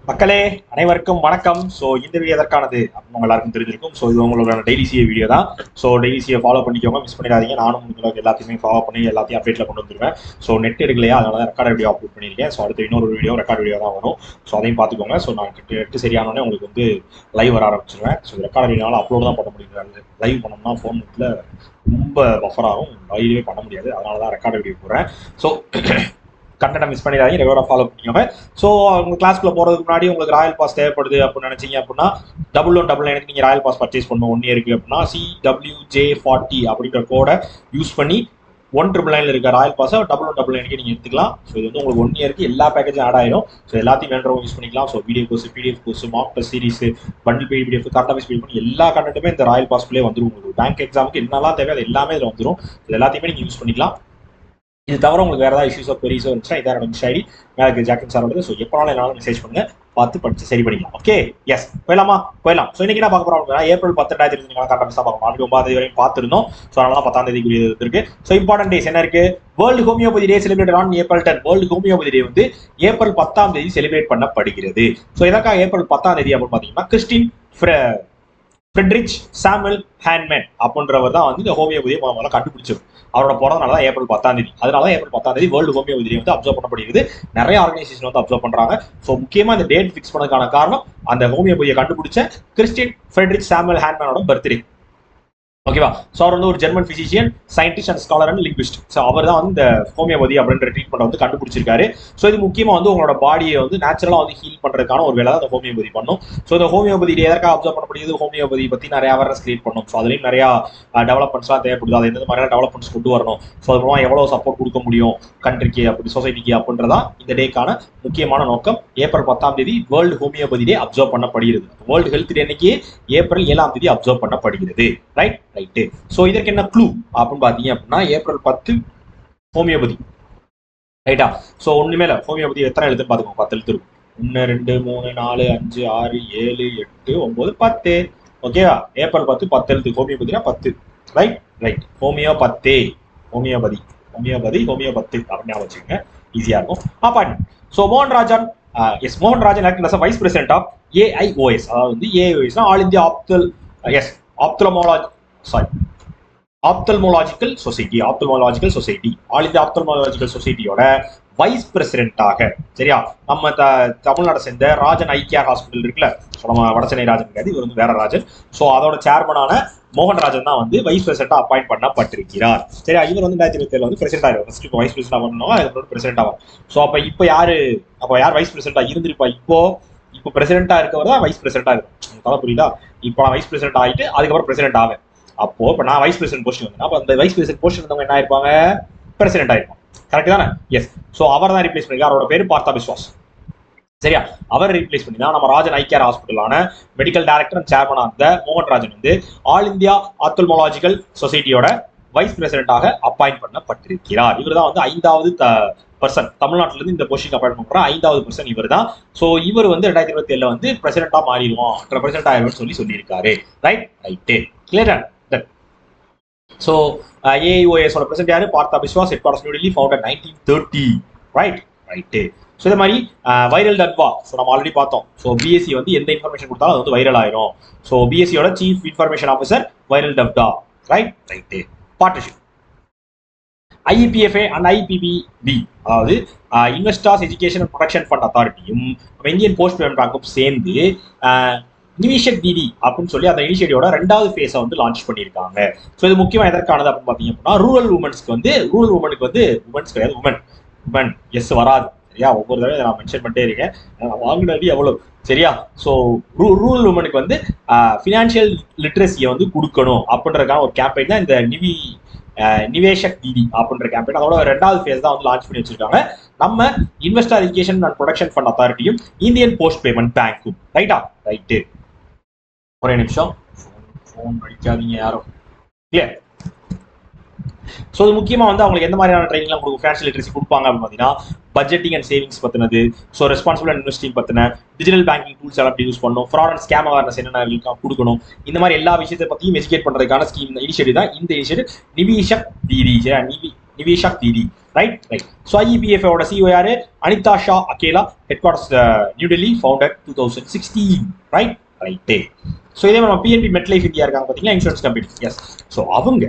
மக்களே அனைவருக்கும் வணக்கம். ஸோ இந்த வீடியோ எதற்கானது அப்படின்னு எல்லாருக்கும் தெரிஞ்சிருக்கும். ஸோ இது உங்களோட டெய்லி சிஏ வீடியோ தான். ஸோ டெய்லி சிஏ ஃபாலோ பண்ணிக்கோங்க, மிஸ் பண்ணிடாதீங்க. நானும் உங்களுக்கு எல்லாத்தையுமே ஃபாலோ பண்ணி எல்லாத்தையும் அப்டேட்டில் கொண்டு வந்துருவேன். ஸோ நெட் எடுக்கலையா, அதனால தான் ரெக்கார்ட் வீடியோ அப்லோட் பண்ணியிருக்கேன். ஸோ அடுத்த இன்னொரு வீடியோ ரெக்கார்ட் வீடியோ தான் வரும். ஸோ அதையும் பார்த்துக்கோங்க. ஸோ நான் நெட்டு சரியானோடனே உங்களுக்கு வந்து லைவ் வர ஆரம்பிச்சிருவேன். ஸோ ரெக்கார்ட் வீடியோனால அப்லோட் தான் பண்ண முடியாது. லைவ் பண்ணோம்னா ஃபோன் நெட்டில் ரொம்ப பஃபர் ஆகும், லைவே பண்ண முடியாது. அதனால தான் ரெக்கார்ட் வீடியோ போடுறேன். ஸோ கண்டென்ட் மிஸ் பண்ணிடாதீங்க, ரெகுலராக ஃபாலோ பண்ணிக்கோங்க. ஸோ உங்கள் கிளாஸ்க்குள்ள போகிறதுக்கு முன்னாடி உங்களுக்கு ராயல் பாஸ் தேவைப்படுது அப்படின்னு நினச்சிங்க அப்படின்னா 1199 நீங்கள் ராயல் பாஸ் பர்ச்சேஸ் பண்ணணும் 1 இயருக்கு அப்படின்னா CWJ40 அப்படின்ற கோடை யூஸ் பண்ணி 199 இருக்க ராயல் பாஸை 1199 நீங்கள் எடுத்துக்கலாம். ஸோ இது வந்து உங்களுக்கு 1 இயருக்கு எல்லா பேக்கேஜும் ஆட் ஆயிடும். ஸோ எல்லாத்தையும் வேண்டவங்க யூஸ் பண்ணிக்கலாம். So video course, PDF course, mark test series, bundle PDF, current affairs பண்ணி எல்லா கண்டென்ட்டுமே இந்த ராயல் பாஸ்க்குள்ளே வந்துடும். உங்களுக்கு பேங்க் எக்ஸாமுக்கு என்னெல்லாம் தேவை அது எல்லாமே இதில் வந்துடும். இது எல்லாத்தையுமே நீங்கள் யூஸ் பண்ணிக்கலாம். இது தவிர உங்களுக்கு வேறு ஏதாவது இஷ்யூஸோ பெரியஸோ இருந்துச்சுன்னா இதான் என்னோட ஐடி மேலே ஜாக்கன் சார் வருது. ஸோ எப்போனாலும் என்னாலும் மெசேஜ் பண்ணுங்க, பார்த்து படிச்சு சரி பண்ணிக்கலாம். ஓகே, எஸ் போயிடலாம். ஸோ இன்னைக்கு என்ன பார்க்க போகிறோம், ஏப்ரல் 10, 2025 கரெக்டாக தான் பார்க்கணும். ஆல்ரெடி 9 தேதி வரைக்கும் பார்த்துருந்தோம். ஸோ அதனால 10ஆம் தேதி இருக்கு. ஸோ இம்பார்ட்டன்ட் டேஸ் என்ன இருக்கு? World homeopathy day celebrate on April 10. World homeopathy day வந்து ஏப்ரல் 10ஆம் தேதி செலிப்ரேட் பண்ணப்படுகிறது. ஸோ எதற்காக ஏப்ரல் 10ஆம் தேதி அப்படின்னு பார்த்தீங்கன்னா கிறிஸ்டின் ஃப்ரெட்ரிச் சாமுவல் ஹேண்ட்மேன் அப்படின்றவர் தான் வந்து இந்த ஹோமியோபதியை முதல்ல கண்டுபிடிச்சவர். அவரோட பிறந்தனால தான் ஏப்ரல் 10ஆம் தேதி. அதனால தான் ஏப்ரல் 10ஆம் தேதி வேர்ல்டு ஹோமியோபதி வந்து அப்சர்வ் பண்ணப்படுகிறது. நிறைய ஆர்கனைசேஷன் வந்து அப்சர்வ் பண்றாங்க. ஸோ முக்கியமா இந்த டேட் ஃபிக்ஸ் பண்ணதுக்கான காரணம் அந்த ஹோமியோபதியை கண்டுபிடிச்ச கிறிஸ்டின் ஃப்ரெட்ரிச் சாமுவல் ஹேண்ட்மேனோட பர்த்டே. ஓகேவா? ஸோ அவர் வந்து ஒரு German physician, scientist and scholar and linguist. So அவர் தான் வந்து இந்த ஹோமியோபதி அப்படின்ற ட்ரீட்மெண்ட் வந்து கண்டுபிடிச்சிருக்காரு. ஸோ இது முக்கியமாக வந்து உங்களோட பாடியை வந்து நேச்சுரலாக வந்து ஹீல் பண்ணுறதுக்கான ஒரு வேலை தான் இந்த ஹோமியோபதி பண்ணும். ஸோ இந்த ஹோமியோபதி எதற்காக அப்சர்வ் பண்ணப்படுகிறது? ஹோமியோபதி பற்றி நிறைய அவேர்னஸ் கிரியேட் பண்ணும். ஸோ அதுலேயும் நிறையா டெவலப்மெண்ட்ஸ்லாம் தேவைப்படுது. அது எந்த மாதிரியான டெவலப்மெண்ட்ஸ் கொண்டு வரணும், ஸோ அது மூலமாக எவ்வளோ சப்போர்ட் கொடுக்க முடியும் கண்ட்ரிக்கு, அப்படி சொசைட்டிக்கு அப்படின்றதான் இந்த டேக்கான முக்கியமான நோக்கம். ஏப்ரல் 10ஆம் தேதி வேர்ல்டு ஹோமியோபதி டே அப்சர்வ் பண்ணப்படுகிறது. வேர்ல்டு ஹெல்த் டே அன்னைக்கு ஏப்ரல் 7ஆம் தேதி அப்சர்வ் பண்ணப்படுகிறது. ரைட். ஸோ இதற்கு என்ன க்ளூ அப்படின்னு பார்த்தீங்க அப்படின்னா ஏப்ரல் 10 ஹோமியோபதி. ரைட்டா? ஸோ ஒண்ணுமே இல்லை, ஹோமியோபதி எத்தனை எழுத்துன்னு பார்த்துக்கோங்க. 10 எழுத்து இருக்கும். 1 2 3 4 5 6 7 8 9 10. ஓகேவா? ஏப்ரல் 10 எழுத்து. ஹோமியோபதினா 10. ரைட். ஹோமியோபதி அப்படின்னு வச்சுக்கோங்க, ஈஸியா இருக்கும். அப்பாயின்மெண்ட். ஸோ மோகன் Rajan acting as vice president of AIOS. அதாவது வந்து AIOS all India ஆப்தல்மோலாஜிக்கல் society, all India ophthalmological சொசைட்டியோட வைஸ் பிரசிடென்ட்டாக, சரியா, நம்ம தமிழ்நாடு சேர்ந்த ராஜன் ஐக்கியா ஹாஸ்பிட்டல் இருக்குல்ல, நம்ம வடசென்னை ராஜன் கிடையாது, இவர் வந்து வேற ராஜன். ஸோ அதோட சேர்மனான மோகன் ராஜன் தான் வந்து வைஸ் பிரசிடென்ட்டா அப்பாயிண்ட் பண்ணப்பட்டிருக்கிறார். சரியா? இவர் வந்து 2027 வந்து பிரசிடென்ட் ஆயிரும். ஃபர்ஸ்ட் வைஸ் பிரசிடென்ட் பண்ணணும், அதுக்கப்புறம் பிரசிடென்ட் ஆகும். ஸோ இப்போ யார் வைஸ் பிரசிடென்ட்டா இருந்திருப்பா? இப்போ பிரசிடென்ட்டா இருக்கவர் தான் வைஸ் பிரசிடென்ட்டா இருக்கும். கதை புரியுதா? இப்போ நான் வைஸ் பிரசிடென்ட் ஆகிட்டு அதுக்கப்புறம் பிரசிடென்ட் ஆவேன். அப்போ இப்போ நான் வைஸ் பிரசிடென்ட் போஸ்டிங் வந்தேன். அப்போ அந்த வைஸ் பிரசிடென்ட் போஸ்டிங் இருந்தவங்க என்ன ஆயிருப்பாங்க? பிரசிடென்ட் ஆயிருப்பாங்க. கரெக்ட் தானே? எஸ். ஸோ அவர் தான் ரீப்ளேஸ் பண்ணிருக்காரு. அவரோட பேரு பார்த்தா பிஸ்வாஸ். சரியா? அவர் ரீப்ளேஸ் பண்ணி தான் நம்ம ராஜன் ஐக்கியார் ஹாஸ்பிட்டலான medical director and chairman of the மோகன் ராஜன் வந்து ஆல் இந்தியா ஆப்தல்மோலாஜிக்கல் சொசைட்டியோட வைஸ் பிரசிடென்ட்டாக அப்பாயிண்ட் பண்ணப்பட்டிருக்கிறார். இவர் தான் வந்து 5வது பர்சன் தமிழ்நாட்டில இருந்து இந்த போஸ்டிங் அப்பாயிண்ட் பண்ற 5வது பர்சன் இவர் தான். ஸோ இவர் வந்து 2027 வந்து பிரசிடென்ட்டா மாறிடுவோம், பிரசிடென்ட் ஆயிடுவோம்னு சொல்லியிருக்காரு. ரைட்டு. கிளியரா? ஸோ AIOS ஓட பிரசிடென்ட் யாரு? Partha Biswas. Headquarters New Delhi, founded 1930. Right. So இந்த மாதிரி வைரல் டட்வா. ஸோ நம்ம ஆல்ரெடி பார்த்தோம். ஸோ BSc வந்து எந்த இன்ஃபர்மேஷன் கொடுத்தாலும் அது வந்து வைரல் ஆயிரும். ஸோ BScயோட chief information officer Viral Davda. Right. Partnership IEPFA and IPPB, அதாவது investors education and protection fund அத்தாரிட்டியும் இந்தியன் போஸ்ட் பேமெண்ட் பேங்க்கும் சேர்ந்து நிவிஷக் டிடி அப்படின்னு சொல்லி அந்த இனிஷியேட்டிவோட 2வது ஃபேஸை வந்து லான்ச் பண்ணியிருக்காங்க. ஸோ இது முக்கியமாக எதற்கானது அப்படின்னு பார்த்தீங்க அப்படின்னா ரூரல் உமனுக்கு வந்து உமன்ஸ் கிடையாது, உமன் எஸ் வராது. சரியா? ஒவ்வொரு தடவை நான் மென்ஷன் பண்ணிட்டே இருக்கேன், வாங்கினது எவ்வளோ. சரியா? ஸோ ரூரல் உமனுக்கு வந்து ஃபினான்ஷியல் லிட்ரஸியை வந்து கொடுக்கணும் அப்படின்றதுக்கான ஒரு கேம்பெயின் தான் இந்த நிவேஷக் டிடி அப்படின்ற கேம்பெயின். அதோட 2வது ஃபேஸ் தான் வந்து லான்ச் பண்ணி வச்சிருக்காங்க நம்ம investor education and protection fund அத்தாரிட்டியும் இந்தியன் போஸ்ட் பேமெண்ட் பேங்க்கும். ரைட்டு. ஒரே நிமிஷம், ஃபோன் அடிக்காதீங்க யாரும். கிளியர்? ஸோ இது முக்கியமாக வந்து அவங்களுக்கு எந்த மாதிரியான ட்ரைனிங்லாம் கொடுக்கும், ஃபினான்ஷியல் லிட்ரஸி கொடுப்பாங்க அப்படின்னு பார்த்தீங்கன்னா பட்ஜெட்டிங் அண்ட் சேவிங்ஸ் பற்றினது, ஸோ ரெஸ்பான்சிபிள் அண்ட் இன்வெஸ்டிங் பற்றின, டிஜிட்டல் பேங்கிங் டூல்ஸ் எல்லாம் எப்படி யூஸ் பண்ணணும், ஃப்ராட் அண்ட் ஸ்கேம் அவேர்னஸ் என்னென்ன கொடுக்கணும், இந்த மாதிரி எல்லா விஷயத்தை பற்றியும் எஜுகேட் பண்ணுறதுக்கான ஸ்கீம் இனிஷியேட்டிவ் தான் இந்த initiative Niveshak Didi. Nivesha Didi, right right. So IEPF ஓட CEO யாரு? Anita Shah Akela, headquarters New Delhi, founded 2016, right right. So இதே மாதிரி நம்ம PNB மெட்லைஃப் இந்தியா இருக்காங்க பார்த்தீங்கன்னா, இன்சூரன்ஸ் கம்பெனி. எஸ், ஸோ அவங்க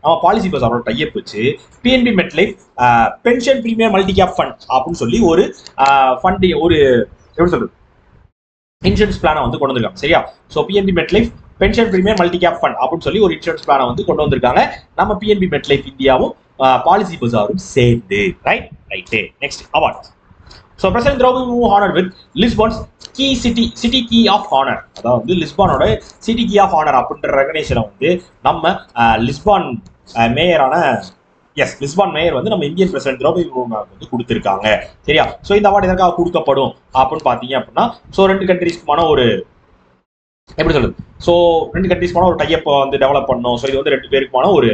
நம்ம பாலிசி பஸாரோட டைப் வச்சு PNB MetLife pension premier multi cap fund அப்படின்னு சொல்லி ஒரு ஃபண்ட், ஒரு எப்படி சொல்றது, இன்சூரன்ஸ் பிளானை வந்து கொண்டு வந்திருக்காங்க. சரியா? So PNB MetLife pension premier multi cap fund அப்படின்னு சொல்லி ஒரு இன்சூரன்ஸ் பிளானை வந்து கொண்டு வந்திருக்காங்க. நம்ம PNB மெட்லைஃப் இந்தியாவும் பாலிசி பஸாரும் சேர்ந்து, right right. Next award. So President Draupadi Murmu honored with Lisbon's key city key of honor. அதாவது லிஸ்பானோட சிட்டி கீ ஆஃப் ஆனர் அப்படின்ற ரெகனேஷனை வந்து நம்ம லிஸ்பான் மேயரான லிஸ்பான் மேயர் வந்து நம்ம இந்தியன் பிரசிடென்ட் திரௌபதி முர்மு வந்து கொடுத்துருக்காங்க. சரியா? ஸோ இந்த அவார்டு எதற்காக கொடுக்கப்படும் அப்படின்னு பார்த்தீங்க அப்படின்னா, ஸோ 2 கண்ட்ரீஸ்க்குமான ஒரு எப்படி சொல்றது, ஸோ 2 கண்ட்ரீஸ்க்குமான ஒரு டைப் வந்து டெவலப் பண்ணணும். ஸோ இது வந்து 2 பேருக்குமான ஒரு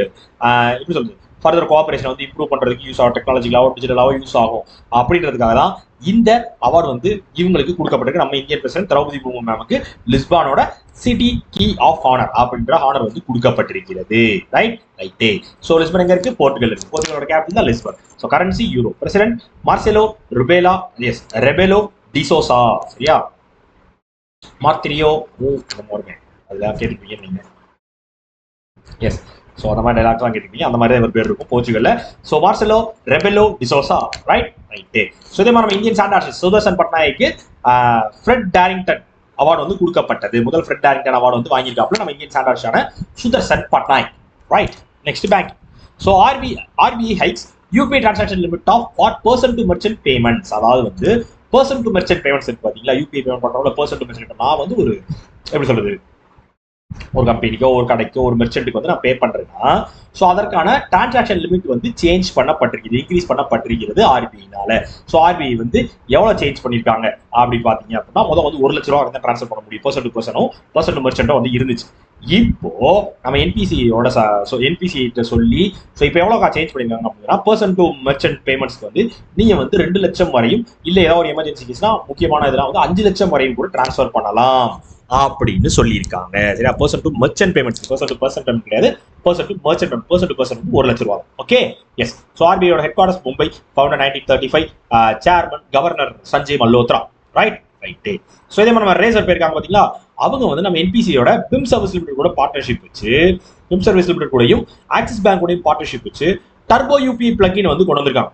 எப்படி சொல்றது, ஃபர்தர் கோஆபரேஷன் வந்து இம்ப்ரூவ் பண்றதுக்கு யூஸ் ஆகும், டெக்னாலஜிக்கலாகவும் டிஜிட்டலாகவும் யூஸ் ஆகும் அப்படின்றதுக்காக தான் இந்த அவார்டு வந்து இவங்களுக்கு கொடுக்கப்பட்டிருக்கு. நம்ம இந்தியன் பிரசிடென்ட் திரௌபதி முர்மு மேமுக்கு லிஸ்பானோட சிட்டி கீ ஆஃப் ஆனர் அப்படின்ற ஆனர் வந்து கொடுக்கப்பட்டிருக்கிறது. ரைட் ரைட்டே. ஸோ லிஸ்பன் எங்க இருக்கு? போர்ச்சுகல் இருக்கு. போர்ச்சுகலோட கேபிட்டல் தான் Lisbon. So currency euro. President Marcelo Rebelo D'Souza. சரியா? மார்டிரியோ அதெல்லாம் கேட்டுருக்கீங்க நீங்க. எஸ், ஸோ அந்த மாதிரி டைலாக்லாம் கேட்டுருக்கீங்க. அந்த மாதிரி தான் இவர் பேர் இருக்கும் போர்ச்சுகல்ல. So Marcelo Rebelo de Sousa, right right. So இதே மாதிரி நம்ம இந்தியன் சாண்ட் ஆர்டிஸ்ட் சுதர்சன் பட்நாயக்கு ஃப்ரெட் டாரிங்டன் அவார்டு வந்து கொடுக்கப்பட்டது. முதல் ஃப்ரெட் டாரிங்டன் அவார்டு வந்து வாங்கியிருக்காப்புல நம்ம இந்தியன் சாண்ட் ஆர்டிஸ்டான Sudarsan Pattnaik, right. Next bank. So RBI hikes UPI transaction limit of what person to merchant payments. அதாவது வந்து பர்சன் டு மெர்ச்சன்ட் பேமெண்ட்ஸ் இருக்கு பார்த்தீங்களா, UPI பேமெண்ட் பண்ணுறவங்கள பர்சன் டு மெர்ச்சன்ட். நான் வந்து ஒரு எப்படி சொல்றது, ஒரு கம்பெனிக்கோ ஒரு கடைக்கோ ஒரு மெர்ச்சன்ட்டுக்கு வந்து நான் பே பண்றேன்னா, ஸோ அதற்கான டிரான்சாக்ஷன் லிமிட் வந்து சேஞ்ச் பண்ணப்பட்டிருக்குது, இன்க்ரீஸ் பண்ணப்பட்டிருக்கிறது RBIனால. ஸோ RBI வந்து எவ்வளோ சேஞ்ச் பண்ணியிருக்காங்க அப்படின்னு பார்த்தீங்க அப்படின்னா, முதல் வந்து 1 லட்ச ரூபா வந்து ட்ரான்ஸ்ஃபர் பண்ண முடியும் பர்சன் டு பர்சனும், பர்சன் டு மெர்ச்சன்ட்டும் வந்து இருந்துச்சு. இப்போ நம்ம NPCயோட NPC சொல்லி ஸோ இப்போ எவ்வளோ சேஞ்ச் பண்ணியிருக்காங்க அப்படின்னா, பர்சன் டு மெர்ச்சன்ட் பேமெண்ட்ஸ்க்கு வந்து நீங்க வந்து 2 லட்சம் வரையும், இல்லை ஏதாவது ஒரு எமர்ஜென்சி கேஸ்னா முக்கியமான இதெல்லாம் வந்து 5 லட்சம் வரையும் கூட டிரான்ஸ்ஃபர் பண்ணலாம் அப்படின்னு சொல்லியிருக்காங்க. சரியா? Person to merchant payments, person to person payment கிடையாது, person to merchant payment. Person to person வந்து 1 லட்ச ரூபா. Okay, yes. ஸோ RBIயோட headquarters Mumbai, founder 1935, chairman governor Sanjay Malhotra, right right. So இதே மாதிரி நம்ம ரேசர் போயிருக்காங்க பார்த்தீங்களா, அவங்க வந்து நம்ம NPCயோட பிம் சர்வீஸ் லிமிடெட் கூட பார்ட்னர்ஷிப் வச்சு, பிம் சர்வீஸ் லிமிடெட் கூடயும் ஆக்சிஸ் பேங்க் கூடயும் பார்ட்னர்ஷிப் வச்சு டர்போ UPI பிளக்கின் வந்து கொண்டு வந்திருக்காங்க.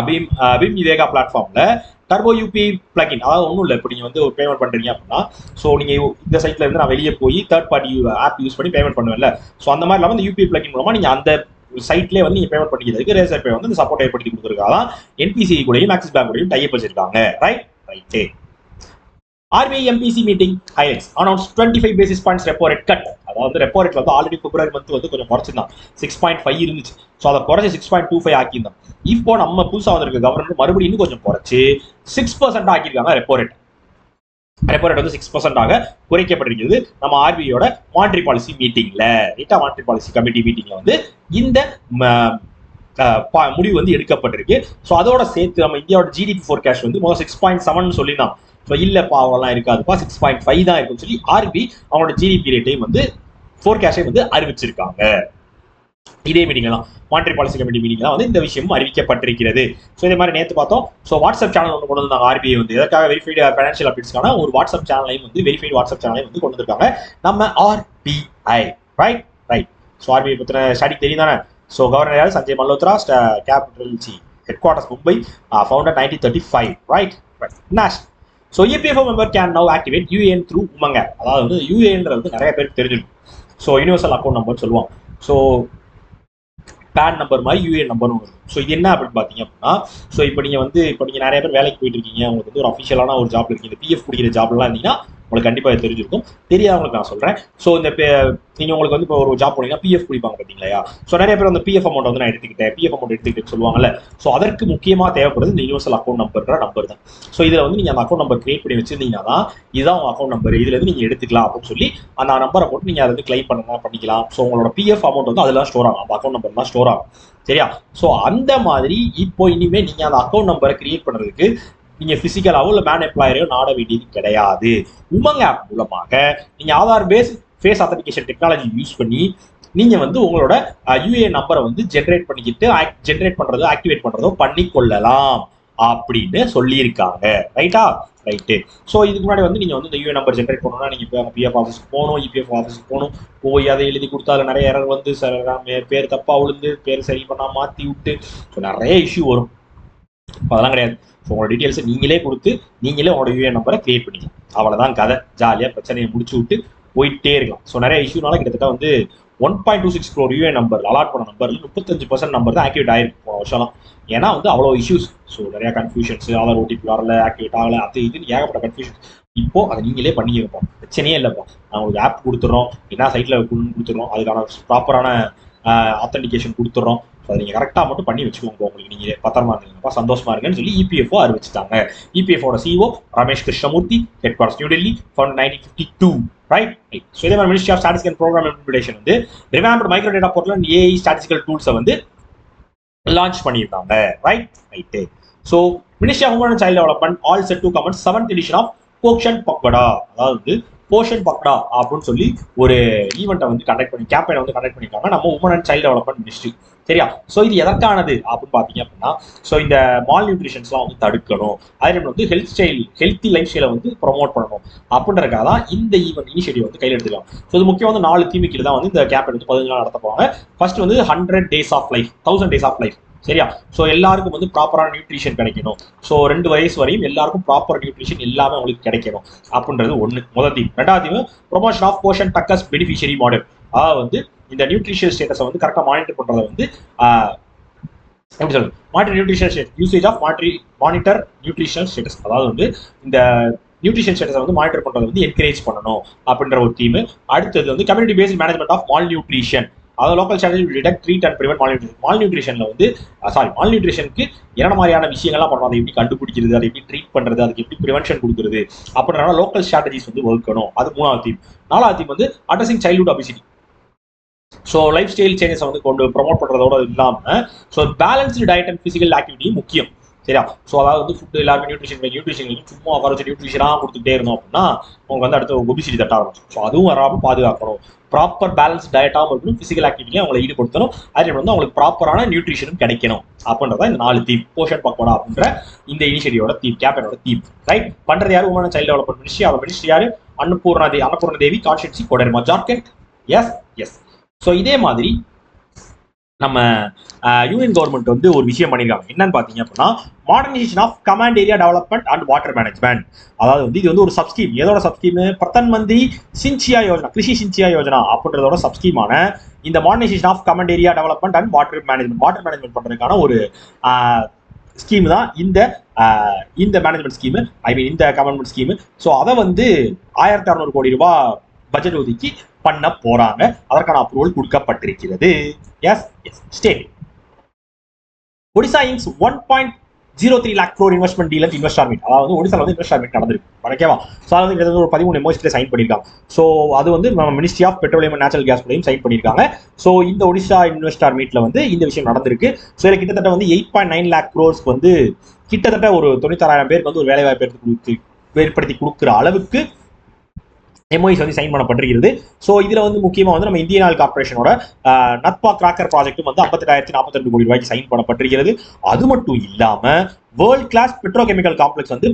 பீம் விவேகா பிளாட்ஃபார்ம்ல டர்போ UPI பிளகின், அதாவது ஒன்றும் இல்லை, இப்போ நீங்கள் வந்து ஒரு பேமெண்ட் பண்ணுறீங்க அப்படின்னா, ஸோ நீங்கள் இந்த சைட்ல இருந்து நான் வெளியே போய் தேர்ட் பார்ட்டி ஆப் யூஸ் பண்ணி பேமெண்ட் பண்ணுவேன்ல, ஸோ அந்த மாதிரி இல்லாமல் இந்த UPI பிளகின் மூலமாக நீங்கள் அந்த சைட்லேயே வந்து நீங்கள் பேமெண்ட் பண்ணிக்கிறதுக்கு ரேசர் பே வந்து இந்த சப்போர்ட் ஏற்படுத்தி கொடுத்துருக்காங்க. NPC கூடயும் ஆக்சிஸ் பேங்க் கூடயும் டைப் வச்சிருக்காங்க. Right right. RBI MPC meeting highlights announce 25 basis points repo rate cut. அதாவது ரெப்போ ரேட் வந்து ஆல்ரெடி பிப்ரவரி மந்த் வந்து கொஞ்சம் குறைச்சிருந்தான், 6.5 இருந்துச்சு. ஸோ அதை குறைச்சி 6.25 ஆக்கியிருந்தான். இப்போ நம்ம புதுசாக வந்திருக்க கவர்னர் மறுபடியும் இன்னும் கொஞ்சம் குறைச்சி 6% ஆக்கியிருக்காங்க ரெப்போ ரேட். ரெப்போ ரேட் வந்து 6% ஆக குறைக்கப்பட்டிருக்கிறது நம்ம RBIயோட மானிட்டரி பாலிசி மீட்டிங்ல, ரைட்டா, மானிட்டரி பாலிசி கமிட்டி மீட்டிங்ல வந்து இந்த முடிவு வந்து எடுக்கப்பட்டிருக்கு. ஸோ அதோட சேர்த்து நம்ம இந்தியாவோட GDP ஃபோர்காஸ்ட் வந்து முதல் 6.7 சொல்லியிருந்தான். ஸோ இல்லைப்பா அவ்வளோலாம் இருக்காதுப்பா, 6.5 தான் இருக்குன்னு சொல்லி RBI அவங்களோட GDP ரேட்டையும் வந்து ஃபோர்காஸ்டை வந்து அறிவிச்சிருக்காங்க. இதே மீட்டிங் தான், மானிட்டரி பாலிசி கமிட்டி மீட்டிங் தான் வந்து இந்த விஷயமும் அறிவிக்கப்பட்டிருக்கிறது. ஸோ இதே மாதிரி நேற்று பார்த்தோம். ஸோ வாட்ஸ்அப் சேனல் ஒன்று கொண்டு வந்தாங்க RBI வந்து, எதற்காக வெரிஃபைடு ஃபைனான்ஷியல் அப்டேட்ஸ்க்கான ஒரு வாட்ஸ்அப் சேனலையும் வந்து வெரிஃபைடு வாட்ஸ்அப் சேனலையும் வந்து கொண்டு வந்திருக்காங்க நம்ம RBI, right right. So RBI பற்றின ஸ்டடி தெரியும் தானே. ஸோ கவர்னர் யார்? Sanjay Malhotra, capital headquarters Mumbai, founder 1935, right right. நேஷ். So EPFO member can now activate UAN through உமங்க. அதாவது வந்து UAன்றது வந்து நிறைய பேருக்கு தெரிஞ்சிருக்கும். ஸோ யூனிவர்சல் அக்கௌண்ட் நம்பர் சொல்லுவாங்க. ஸோ பேன் நம்பர் மாதிரி UAN நம்பர்னு வரும். ஸோ இது என்ன அப்படின்னு பார்த்தீங்க அப்படின்னா, ஸோ இப்போ நீங்கள் நிறைய பேர் வேலைக்கு போயிட்டு இருக்கீங்க, உங்களுக்கு வந்து ஒரு அஃபிஷியலான ஒரு ஜாப்ல இருக்கீங்க, PF பிடிக்கிற ஜாப்லாம் இருந்தீங்கன்னா உங்களுக்கு கண்டிப்பாக தெரிஞ்சிருக்கும். தெரியாதவங்களுக்கு நான் சொல்கிறேன். ஸோ இந்த நீங்கள் உங்களுக்கு வந்து இப்போ ஒரு ஜாப் போனீங்கன்னா PF பிடிப்பாங்க பார்த்தீங்களா. ஸோ நிறைய பேர் அந்த PF அமௌண்ட் வந்து நான் எடுத்துக்கிட்டேன், PF அமௌண்ட் எடுத்துக்கிட்டு சொல்லுவாங்கல்ல. ஸோ அதற்கு முக்கியமாக தேவைப்படுறது இந்த யூனிவர்சல் அக்கௌண்ட் நம்பர்ன்ற நம்பர் தான். ஸோ இதில் வந்து நீங்கள் அந்த அக்கௌண்ட் நம்பர் கிரியேட் பண்ணி வச்சிருந்தீங்கன்னா தான் இதுதான் உங்கள் அக்கௌண்ட் நம்பர், இதுலேருந்து நீங்கள் எடுத்துக்கலாம் அப்படின்னு சொல்லி அந்த நம்பரை போட்டு நீங்கள் அதை வந்து கிளைம் பண்ணிக்கலாம். ஸோ உங்களோட PF அமௌண்ட் வந்து அதெல்லாம் ஸ்டோர் ஆகும், அந்த அக்கௌண்ட் நம்பர் தான் ஸ்டோர் ஆகும். சரியா? ஸோ அந்த மாதிரி இப்போ இனிமேல் நீங்கள் அந்த அக்கௌண்ட் நம்பரை கிரியேட் பண்ணுறதுக்கு நீங்கள் ஃபிசிக்கலாவோ இல்லை மேன் எம்ப்ளாயரையோ நாட வேண்டியது கிடையாது. உமங் ஆப் மூலமாக நீங்கள் Aadhaar base face authentication technology use பண்ணி நீங்க வந்து உங்களோட யூஏஎன் நம்பரை வந்து ஜென்ரேட் பண்றதோ ஆக்டிவேட் பண்றதோ பண்ணி கொள்ளலாம் அப்படின்னு சொல்லியிருக்காங்க. ரைட்டா? ரைட்டு. ஸோ இதுக்கு முன்னாடி வந்து நீங்கள் வந்து இந்த யூஏ நம்பர் ஜென்ரேட் பண்ணணும்னா நீங்கள் இப்போ பிஎஃப் ஆஃபீஸ்க்கு போகணும், இபிஎஃப் ஆஃபீஸ்க்கு போகணும், போய் அதை எழுதி கொடுத்தா அதில் நிறைய எரர் வந்து பேர் தப்பாக விழுந்து பேர் சரி பண்ணால் மாற்றி விட்டு ஸோ நிறைய இஷ்யூ வரும். அதெல்லாம் கிடையாது. ஸோ உங்களோட டீட்டெயில்ஸை நீங்களே கொடுத்து நீங்களே உங்களோட யூஏ நம்பரை கிரியேட் பண்ணிக்கலாம். அவ்வளோதான் கதை. ஜாலியாக பிரச்சனையை முடிச்சு விட்டு போயிட்டே இருக்கலாம். ஸோ நிறைய இஷ்யூனால கிட்டத்தட்ட வந்து 1.26 crore யூஏ நம்பர் அலாட் பண்ண நம்பர்ல 35% நம்பர் தான் ஆக்டிவேட் ஆயிருக்கு போன வருஷம்லாம். ஏன்னா வந்து அவ்வளோ இஷ்யூஸ். ஸோ நிறைய கன்ஃபியூஷன்ஸ், ஆதார் ஓடிபி வரல, ஆக்டிவேட் ஆகலை, அது இதுன்னு ஏகப்பட்ட கன்ஃபியூஷன். இப்போ அதை நீங்களே பண்ணியிருப்போம், பிரச்சனையே இல்லைப்பா. நான் உங்களுக்கு ஆப் கொடுத்துட்றோம், என்ன சைட்டில் கொடுத்துட்றோம், அதுக்கான ப்ராப்பரான ஆத்தென்டிகேஷன் கொடுத்துட்றோம். ஸோ அதை நீங்கள் கரெக்டாக மட்டும் பண்ணி வச்சுக்கோங்க. உங்களுக்கு நீங்களே பத்திரமா இருந்தீங்கப்பா, சந்தோஷமா இருக்குன்னு சொல்லி இபிஎஃப்ஓ அறிவிச்சிட்டாங்க. இபிஎஃப்ஓட CEO Ramesh Krishnamurthy, headquarters New Delhi, founded 1952. Right. So இதே மாதிரி ministry of statistics and programme implementation வந்து revamped micro data portal and AI statistical டூல்ஸை வந்து லான்ச் பண்ணியிருக்காங்க. Right. Right. So ministry of women and child development all set to commence 7th edition of Poshan Pakhwada, அதாவது போஷன் பக்டா அப்படின்னு சொல்லி ஒரு ஈவெண்ட்டை வந்து கேம்பெயினை வந்து கண்டக்ட் பண்ணியிருக்காங்க நம்ம woman and child development ministry. சரியா? ஸோ இது எதற்கானது அப்படின்னு பார்த்தீங்க அப்படின்னா, ஸோ இந்த மால் நியூட்ரிஷன்ஸ்லாம் வந்து தடுக்கணும், அதே வந்து ஹெல்த்தி லைஃப் ஸ்டைலை வந்து ப்ரொமோட் பண்ணணும் அப்படின்றதுக்காக தான் இந்த இனிஷியேட்டிவ் வந்து கையில் எடுத்துக்கலாம். ஸோ இது முக்கியம் வந்து 4 தீம் கீழ் தான் வந்து இந்த கேம்பெயின் வந்து 15 நாள் நடத்த போவாங்க. ஃபர்ஸ்ட் வந்து 100 days of life, 1000 days of life. சரியா? ஸோ எல்லாருக்கும் வந்து ப்ராப்பரான நியூட்ரிஷன் கிடைக்கணும். ஸோ 2 வயசு வரையும் எல்லாருக்கும் ப்ராப்பர் நியூட்ரிஷன் எல்லாமே உங்களுக்கு கிடைக்கணும் அப்படின்றது முதல் தீம். ரெண்டாவது தீம் ப்ரொமோஷன் ஆஃப் போஷன் டக்கஸ் பெனிஃபிஷியரி மாடல். அதாவது வந்து இந்த நியூட்ரிஷன் ஸ்டேட்டஸை வந்து கரெக்டாக மானிட்டர் பண்றதை வந்து எப்படி சொல்றது, monitor nutrition status, usage of monitor nutrition status. அதாவது வந்து இந்த நியூட்ரிஷன் ஸ்டேட்டஸை வந்து மானிட்டர் பண்றதை வந்து என்கரேஜ் பண்ணணும் அப்படின்ற ஒரு தீம். அடுத்தது வந்து community based management of malnutrition. அதாவது local strategy detect, treat and prevent மால் நியூட்ரிஷன்ல வந்து மால் நியூட்ரிஷனுக்கு என்ன மாதிரியான விஷயங்கள்லாம் பண்ணணும், அதை எப்படி கண்டுபிடிக்கிறது, அதை எப்படி ட்ரீட் பண்றது, அதுக்கு எப்படி ப்ரிவென்ஷன் கொடுக்குறது அப்படின்றனால லோக்கல் ஸ்ட்ராட்டஜிஸ் வந்து வகுக்கணும். அது 3வது தீம். 4வது தீம் வந்து addressing childhood obesity. So lifestyle சேஞ்சஸை வந்து கொண்டு ப்ரொமோட் பண்றதோட இல்லாமல் so balanced diet and physical activity முக்கியம். சரியா? ஸோ அதாவது வந்து ஃபுட்டு எல்லாருமே நியூட்ரிஷன் சும்மா உட்கார வச்சு நியூட்ரிஷனாக கொடுத்துட்டே இருந்தோம் அப்படின்னா உங்களுக்கு வந்து அடுத்த ஒபிசிட்டி தட்ட ஆரம்பிச்சு. ஸோ அதுவும் வராமல் பாதுகாக்கணும். ப்ராப்பர் பேலன்ஸ் டயட்டாகவும் இருக்கணும், பிசிக்கல் ஆக்டிவிட்டியும் அவங்களை ஈடுபடுத்தணும், அதே வந்து அவங்களுக்கு ப்ராப்பரான நியூட்ரிஷனும் கிடைக்கணும் அப்படின்றத இந்த 4 தீம் போஷன் பக்வடா அப்படின்ற இந்த இனிஷியேட்டிவோட தீம், கேம்பெயினோட தீம். ரைட். பண்றது யாரு? Woman and child development ministry. அவர் மினிஸ்ட்ரி யாரு? Annapurna Devi, constituency Koderma, Jharkhand. Yes yes. So இதே மாதிரி நம்ம யூனியன் கவர்மெண்ட் வந்து ஒரு விஷயம் பண்ணியிருக்காங்க. என்னன்னு பார்த்தீங்க அப்படின்னா, modernisation of command area development and water management. அதாவது வந்து இது வந்து ஒரு சப்ஸ்கீம். எதோட சப்ஸ்கீம்? பிரதான் மந்திரி சின்சியா யோஜனா, கிருஷி சின்சியா யோஜனா அப்படின்றதோட சப்ஸ்கீமான இந்த modernisation of command area development and water management பண்றதுக்கான ஒரு ஸ்கீம் தான் இந்த மேனேஜ்மெண்ட் ஸ்கீம், இந்த கவர்மெண்ட் ஸ்கீம். ஸோ அதை வந்து 1600 கோடி ரூபாய் பட்ஜெட் ஒதுக்கி பண்ண போறாங்க. அதற்கான அப்ரூவல் கொடுக்கப்பட்டிருக்கிறது. S S. ஸ்டேட் ஒடிசா இன்ஸ் 1.03 lakh crore investment deal and investor meet. அதாவது ஒடிசால வந்து இன்வெஸ்டார் மீட் நடந்திருக்கு. ஓகேவா? ஸோ அது வந்து ஒரு 13 MOUs சைன் பண்ணியிருக்காங்க. ஸோ அது வந்து நம்ம ministry of petroleum and natural gas கூடயும் சைன் பண்ணியிருக்காங்க. ஸோ இந்த ஒடிசா இன்வெஸ்டார் மீட்ல வந்து இந்த விஷயம் நடந்திருக்கு. ஸோ இதில் கிட்டத்தட்ட வந்து 8.9 lakh crores வந்து கிட்டத்தட்ட ஒரு 96,000 பேருக்கு வந்து ஒரு வேலை வாய்ப்பு ஏற்படுத்தி கொடுக்குற அளவுக்கு MOUs வந்து சைன் பண்ணப்பட்டிருக்கிறது. ஸோ இதுல வந்து முக்கியமா வந்து நம்ம இந்தியன் ஆயில் கார்பரேஷனோட நத்பா கிராக்கர் ப்ராஜெக்டும் வந்து 58,042 கோடி ரூபாய்க்கு சைன் பண்ணப்பட்டிருக்கிறது. அது மட்டும் இல்லாம வேர்ல்ட் கிளாஸ் பெட்ரோகெமிக்கல் காம்ப்ளெக்ஸ் வந்து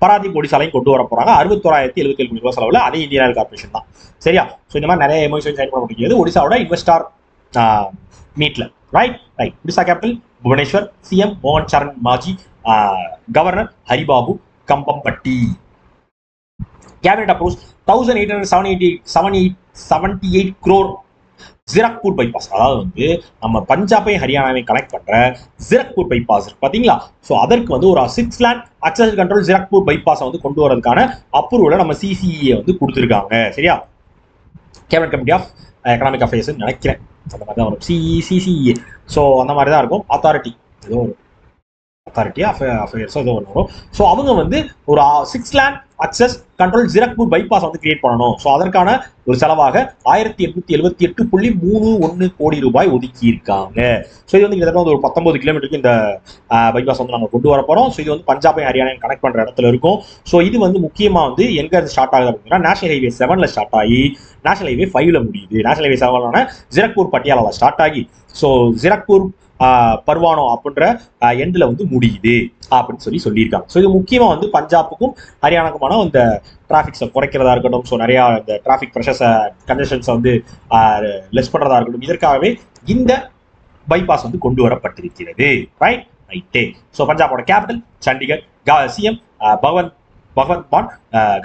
பராதீப் ஒடிசாலையும் கொண்டு வர போறாங்க. 61,077 கோடி ரூபாய் செலவுல அதே இந்தியன் ஆயில் கார்பரேஷன் தான். சரியா? ஸோ இந்த மாதிரி நிறைய MOUs சைன் பண்ணப்பட்டிருக்கிறது ஒடிசாவோட இன்வெஸ்டார் மீட்ல. Right. Odisha capital Bhubaneswar, CM மோகன் Charan Majhi, governor Haribabu Kambhampati. Cabinet approves 1,878 crore Zirakpur bypass. அதாவது வந்து நம்ம பஞ்சாபையும் ஹரியானாவையும் கனெக்ட் பண்ற ஜிரக்பூர் பைபாஸ் பாத்தீங்களா? ஸோ அதற்கு வந்து ஒரு 6 land access control ஜிரக்பூர் பைபாஸை வந்து கொண்டு வரதுக்கான அப்ரூவலை நம்ம CCEA வந்து கொடுத்துருக்காங்க. சரியா? Cabinet committee of economic affairs நினைக்கிறேன் அந்த மாதிரி தான் வரும், CCEA. ஸோ அந்த மாதிரி தான் இருக்கும். அத்தாரிட்டி ஏதோ ஒரு அத்தாரிட்டி அஃபேர்ஸோ ஏதோ ஒன்று வரும். ஸோ அவங்க வந்து ஒரு 6 லேண்ட் அக்சஸ் கண்ட்ரோல் ஜீரக்பூர் பைபாஸ் வந்து கிரியேட் பண்ணணும். ஸோ அதற்கான ஒரு செலவாக 1878.31 கோடி ரூபாய் ஒதுக்கி இருக்காங்க. ஸோ இது வந்து கிட்டத்தட்ட வந்து ஒரு 19 கிலோமீட்டருக்கு இந்த பைபாஸ் வந்து நம்ம கொண்டு வர போகிறோம். ஸோ இது வந்து பஞ்சாபையும் ஹரியானாவையும் கனெக்ட் பண்ணுற இடத்துல இருக்கும். ஸோ இது வந்து முக்கியமாக வந்து எங்கே ஸ்டார்ட் ஆகுது அப்படின்னா நேஷனல் ஹைவே 7ல் ஸ்டார்ட் ஆகி நேஷனல் ஹைவே 5ல் முடியுது. நேஷனல் ஹைவே 7 ஜீரக்பூர் பட்டியாலாவில் ஸ்டார்ட் ஆகி ஸோ ஜீரக்பூர் பர்வானோ அப்படின்ற எண்டில் வந்து முடியுது அப்படின்னு சொல்லியிருக்காங்க. ஸோ இது முக்கியமாக வந்து பஞ்சாபுக்கும் ஹரியானாக்குமான இந்த டிராஃபிக்ஸை குறைக்கிறதா இருக்கட்டும், ஸோ நிறையா இந்த டிராஃபிக் ப்ரெஷர்ஸை கன்ஜெஷன்ஸை வந்து லெஸ் பண்ணுறதா இருக்கட்டும், இதற்காகவே இந்த பைபாஸ் வந்து கொண்டு வரப்பட்டிருக்கிறது. ரைட்டே. ஸோ பஞ்சாபோட capital Chandigarh, CM Bhagwant Mann,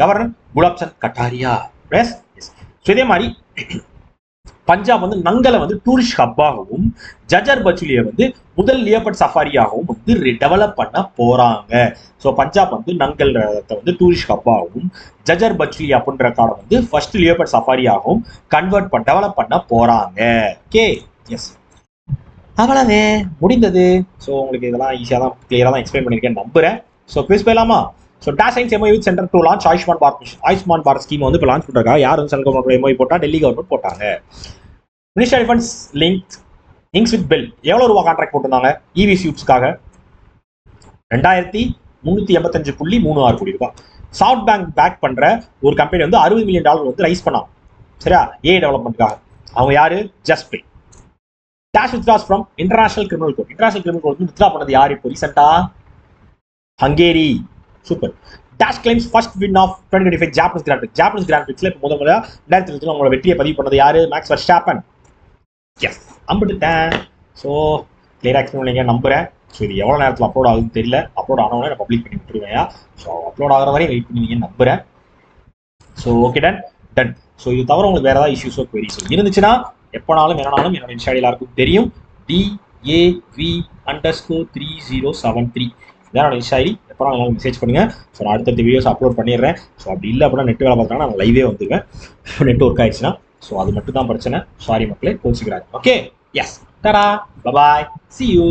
governor Gulab Chand Kataria. Yes. So இதே மாதிரி பஞ்சாப் வந்து நங்கலை வந்து டூரிஸ்ட் ஹப்பாகவும் ஜஜர் பச்சுலியை வந்து முதல் லியோபர்ட் சஃபாரியாகவும் வந்து டெவலப் பண்ண போறாங்க. ஸோ பஞ்சாப் வந்து நங்கல் வந்து டூரிஸ்ட் ஹப்பாகவும் ஜஜர் பச்சுலி அப்படின்ற காலம் வந்து ஃபர்ஸ்ட் லியோபர்ட் சஃபாரியாகவும் டெவலப் பண்ண போறாங்க. ஓகே. எஸ். அவ்வளவே முடிந்தது. ஸோ உங்களுக்கு இதெல்லாம் ஈஸியாக தான் கிளியராக தான் எக்ஸ்பிளைன் பண்ணியிருக்கேன் நம்புறேன். ஸோ குவிஸ் போயிடலாமா? So dash science MO youth centre to launch Ayushman Bharat scheme வந்து இப்போ லான்ச் பண்ணுறாங்க. யார் வந்து சென்ட்ரல் கவர்மெண்ட் எம்ஓ போட்டால் டெல்லி கவர்மெண்ட் போட்டாங்க. Minister funds links with bill எவ்வளோ ரூபா கான்ட்ராக்ட் போட்டிருந்தாங்க இவி சூட்ஸ்க்காக? 2385.36 கோடி ரூபாய். சாஃப்ட் பேக் பண்ற ஒரு கம்பெனி வந்து $60 மில்லியன் வந்து ரைஸ் பண்ணாங்க. சரியா? டெவலப்மெண்ட்காக. அவங்க யாரு? ஜஸ்ட் பே. Dash withdraws from international criminal court. International criminal court withdraw பண்ணது யார் இப்போ ரீசெண்டா? Hungary. Super. Dash claims first win of 2025 Japanese grand prix. Japanese grand பிரிக்ஸ்ல இப்போ முதல்ல 2020 அவங்களோட வெற்றியை பதிவு பண்ணது யாரு? Max Verstappen. எஸ். அம்பிட்டுட்டேன். ஸோ கிளியராக எக்ஸ்பிளைன் பண்ணிங்க நம்புறேன். ஸோ இது எவ்வளோ நேரத்தில் அப்லோட் ஆகுதுன்னு தெரியல. அப்லோட் ஆனவொடனே நான் பப்ளிக் பண்ணி விட்டுருவேன். ஸோ அப்லோட் ஆகிற வரையும் வெயிட் பண்ணுவீங்கன்னு நம்புறேன். So okay, ton. ஸோ இது தவிர உங்களுக்கு வேற ஏதாவது இஷ்யூஸோ குவரிஸோ இருந்துச்சுன்னா எப்போனாலும் என்னன்னாலும் என்னோட இன்ஸ்டா எல்லாருக்கும் தெரியும். DAV_3073 இதான் இன்ஸ்டா ஐடி. எப்போ நான் மெசேஜ் பண்ணுங்க. ஸோ நான் அடுத்தடுத்த வீடியோஸ் அப்லோட் பண்ணிடுறேன். ஸோ அப்படி இல்லை அப்படின்னா நெட் வேலை பார்த்தாங்கன்னா நான் லைவே வந்துடுவேன். நெட் ஒர்க் ஆயிடுச்சுன்னா. ஸோ அது மட்டும் தான் பிரச்சனை. சாரி மக்களே, கோச்சிக்கிறாங்க. ஓகே. எஸ். டடா. பபாய். See you.